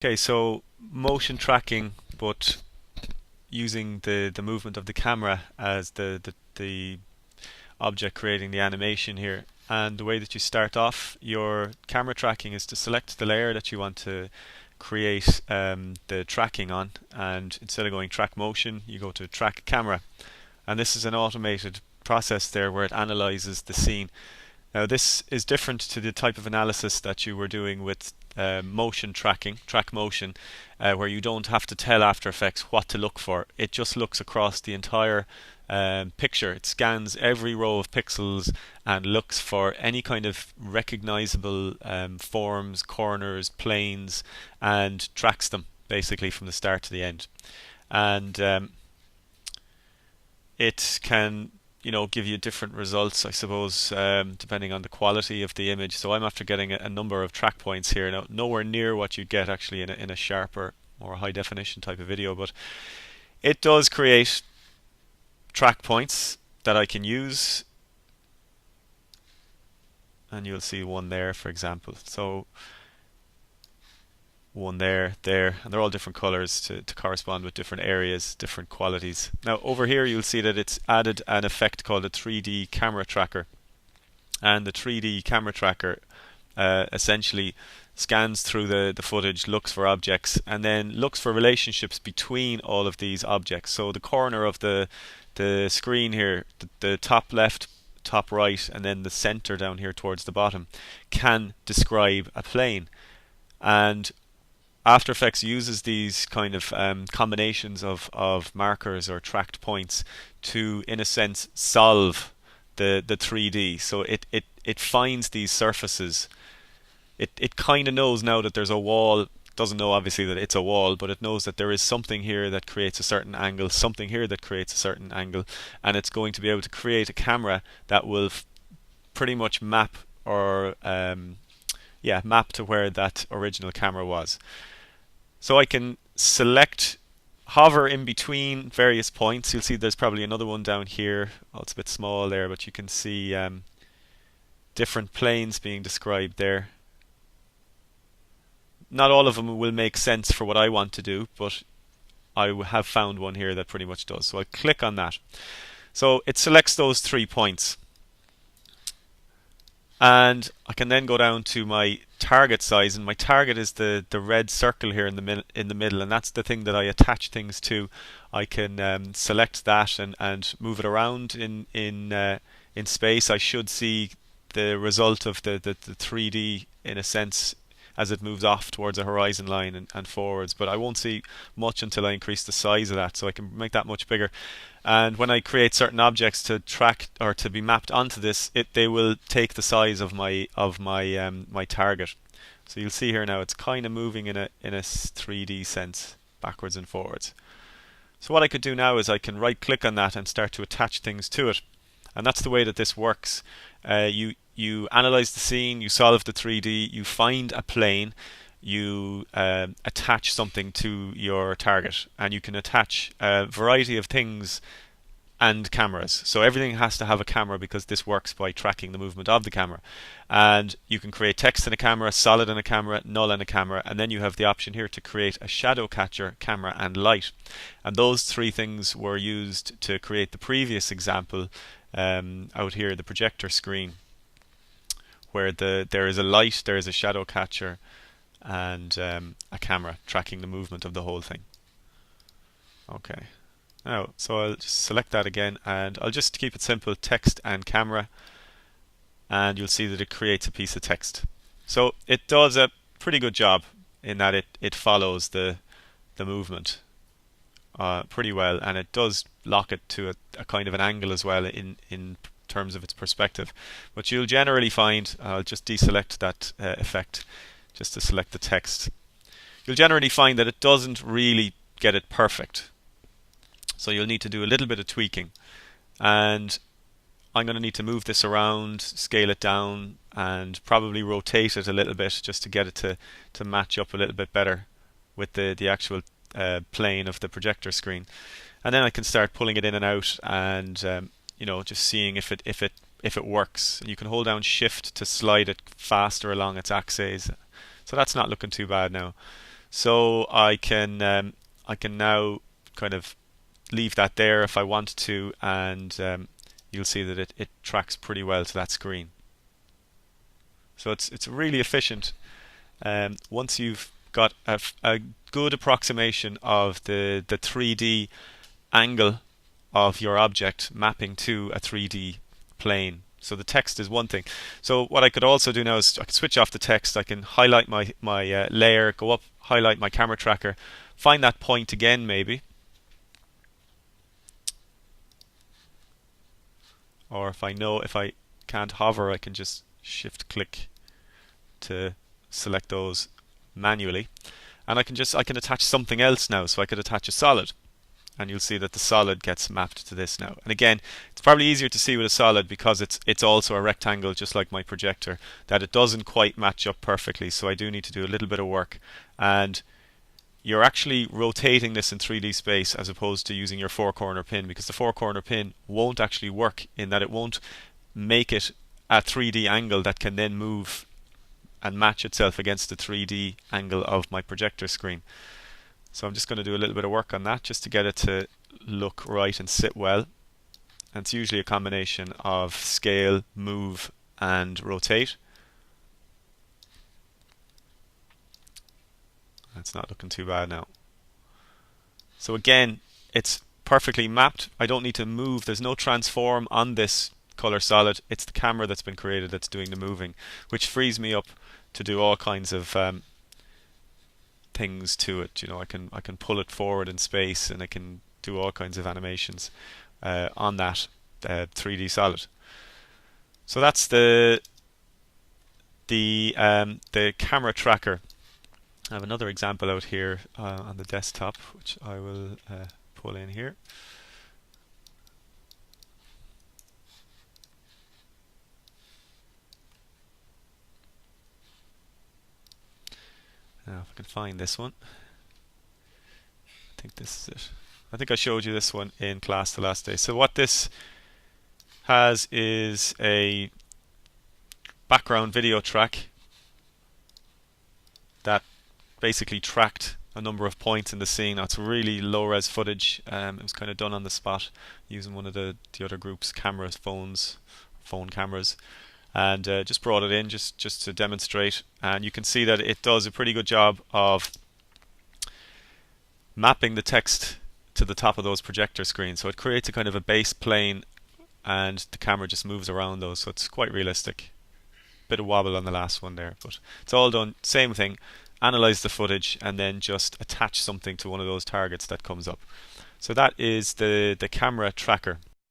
Okay, so motion tracking, but using the movement of the camera as the object creating the animation here. And the way that you start off your camera tracking is to select the layer that you want to create the tracking on, and instead of going track motion, you go to track camera. And this is an automated process there where it analyzes the scene. Now, this is different to the type of analysis that you were doing with motion tracking, track motion, where you don't have to tell After Effects what to look for. It just looks across the entire picture. It scans every row of pixels and looks for any kind of recognizable forms, corners, planes, and tracks them basically from the start to the end. And it can give you different results, I suppose, depending on the quality of the image. So I'm after getting a number of track points here. Now, nowhere near what you'd get actually in a sharper, more high definition type of video, but it does create track points that I can use, and you'll see one there, for example. So one there, and they're all different colors to correspond with different areas, different qualities. Now over here you'll see that it's added an effect called a 3D camera tracker, and the 3D camera tracker essentially scans through the footage, looks for objects, and then looks for relationships between all of these objects. So the corner of the screen here, the top left, top right, and then the center down here towards the bottom can describe a plane. And After Effects uses these kind of combinations of markers or tracked points to, in a sense, solve the 3D. So it finds these surfaces. It kind of knows now that there's a wall. Doesn't know obviously that it's a wall, but it knows that there is something here that creates a certain angle, something here that creates a certain angle, and it's going to be able to create a camera that will pretty much map or map to where that original camera was. So I can hover in between various points. You'll see there's probably another one down here. Oh, it's a bit small there, but you can see different planes being described there. Not all of them will make sense for what I want to do, but I have found one here that pretty much does. So I'll click on that. So it selects those 3 points. And I can then go down to my target size, and my target is the red circle here in the middle, and that's the thing that I attach things to. I can select that and move it around in space. I should see the result of the 3D in a sense as it moves off towards a horizon line and forwards, but I won't see much until I increase the size of that, so I can make that much bigger. And when I create certain objects to track or to be mapped onto this, they will take the size of my my target. So you'll see here now it's kind of moving in a 3D sense, backwards and forwards. So what I could do now is I can right click on that and start to attach things to it, and that's the way that this works. You analyze the scene, you solve the 3D, you find a plane, you attach something to your target, and you can attach a variety of things and cameras. So everything has to have a camera because this works by tracking the movement of the camera. And you can create text in a camera, solid in a camera, null in a camera, and then you have the option here to create a shadow catcher, camera, and light. And those 3 things were used to create the previous example out here, the projector screen, where there is a light, there is a shadow catcher, and a camera tracking the movement of the whole thing. Okay. Now, so I'll just select that again, and I'll just keep it simple, text and camera, and you'll see that it creates a piece of text. So it does a pretty good job in that it follows the movement pretty well, and it does lock it to a kind of an angle as well in terms of its perspective. But you'll generally find, I'll just deselect that effect just to select the text. You'll generally find that it doesn't really get it perfect. So you'll need to do a little bit of tweaking, and I'm going to need to move this around, scale it down, and probably rotate it a little bit just to get it to match up a little bit better with the actual plane of the projector screen. And then I can start pulling it in and out, and just seeing if it works. You can hold down Shift to slide it faster along its axes. So that's not looking too bad now. So I can now kind of leave that there if I want to, and you'll see that it tracks pretty well to that screen. So it's really efficient. Once you've got a good approximation of the 3D angle of your object mapping to a 3D plane. So the text is one thing. So what I could also do now is I can switch off the text. I can highlight my layer, go up, highlight my camera tracker, find that point again maybe. Or if I can't hover, I can just shift click to select those manually. And I can attach something else now. So I could attach a solid. And you'll see that the solid gets mapped to this now. And again, it's probably easier to see with a solid because it's also a rectangle, just like my projector, that it doesn't quite match up perfectly. So I do need to do a little bit of work. And you're actually rotating this in 3D space as opposed to using your four-corner pin, because the four-corner pin won't actually work in that it won't make it a 3D angle that can then move and match itself against the 3D angle of my projector screen. So I'm just going to do a little bit of work on that just to get it to look right and sit well. And it's usually a combination of scale, move, and rotate. That's not looking too bad now. So again, it's perfectly mapped. I don't need to move. There's no transform on this color solid. It's the camera that's been created that's doing the moving, which frees me up to do all kinds of things to it. You know, I can pull it forward in space, and I can do all kinds of animations on that 3D solid. So that's the camera tracker. I have another example out here on the desktop, which I will pull in here. Now, if I can find this one, I think this is it. I think I showed you this one in class the last day. So what this has is a background video track that basically tracked a number of points in the scene. Now, it's really low-res footage. It was kind of done on the spot using one of the other group's phone cameras, and just brought it in just to demonstrate. And you can see that it does a pretty good job of mapping the text to the top of those projector screens. So it creates a kind of a base plane, and the camera just moves around those. So it's quite realistic. Bit of wobble on the last one there, but it's all done. Same thing. Analyze the footage and then just attach something to one of those targets that comes up. So that is the camera tracker.